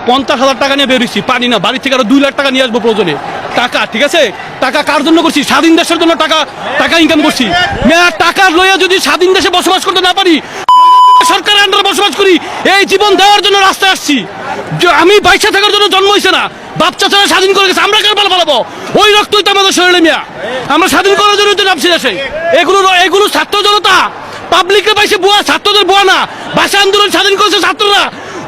50,000 টাকা নিয়ে বেরিয়েছি, পানি না, বাড়ি থেকে আরো 2 লাখ টাকা নিয়ে আসবো প্রয়োজনে। টাকা, ঠিক আছে, টাকা কার জন্য করছি? স্বাধীন দেশের জন্য টাকা ইনকাম করছি। টাকা লইয়া যদি স্বাধীন দেশে বসবাস করতে না পারি, সরকারের আন্ডারে বসবাস করি, এই জীবন দেওয়ার জন্য রাস্তায় আসছি। আমি বাইশে থাকার জন্য জন্ম হয়েছে না, বাচ্চা ছাড়া স্বাধীন করে গেছে, আমরা কার পালা পালাবো? ওই রক্তই তো আমাদের শরীরে মিয়া, আমরা স্বাধীন করার জন্য তো নামছি দেশে। এগুলো ছাত্র জনতা পাবলিকের বাইসে বুয়া, ছাত্রদের বুয়া না। ভাষা আন্দোলন স্বাধীন করেছে ছাত্ররা,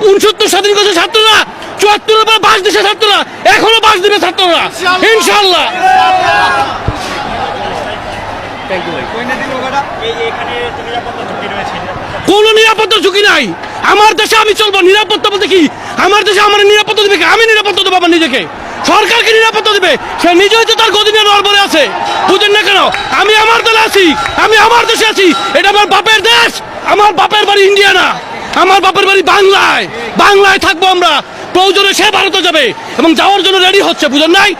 69 স্বাধীন করেছে ছাত্ররা, 74 পর বাস দিছে ছাত্ররা, এখনো বাস দিবে ছাত্ররা ইনশাআল্লাহ। কোন নিরাপত্তা ঝুঁকি নাই আমার দেশে, আমি চলবো। নিরাপত্তা বলতে কি? আমার দেশে আমার নিরাপত্তা দিবে, আমি নিরাপত্তা দেবো আমার নিজেকে। সরকারকে নিরাপত্তা দিবে, সে নিজেই তো তার গদিনে নড়বড়ে আছে, বুঝেন না কেন? আমি আমার দলে আছি, আমি আমার দেশে আছি, এটা আমার বাপের দেশ। আমার বাপের বাড়ি ইন্ডিয়া না, আমার বাপের বাড়ি বাংলায়। বাংলায় থাকবো আমরা, প্রয়োজনে সে ভারতে যাবে এবং যাওয়ার জন্য রেডি হচ্ছে, বুঝেন নাই?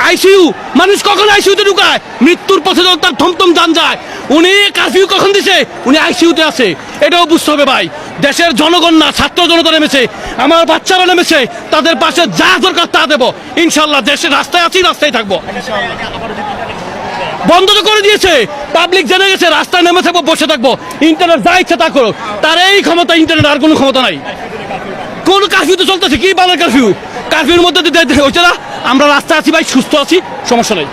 আইসিইউ, মানুষ কখন আইসিইউতে ঢুকায়? মৃত্যুর পথে যখন তার থমথম যান যায়। উনি কারফিউ কখন দিছে? উনি আইসিইউতে আছে, এটাও বুঝতে হবে ভাই। দেশের জনগণ না, ছাত্র জনতা নেমেছে, আমার বাচ্চারা নেমেছে, তাদের পাশে যা দরকার তা দেবো ইনশাল্লাহ। দেশের রাস্তায় আছি, রাস্তায় থাকবো। বন্ধ তো করে দিয়েছে, পাবলিক জেনে গেছে, রাস্তায় নেমে থাকবো, বসে থাকবো, ইন্টারনেট যা ইচ্ছা তা করো। তার এই ক্ষমতা, ইন্টারনেট আর কোনো ক্ষমতা নাই। কোন কারফিউ তো চলতেছে, কি বাংলার কারফিউ? কারফিউর মধ্যে হচ্ছে না, আমরা রাস্তায় আছি ভাই, সুস্থ আছি, সমস্যা নেই।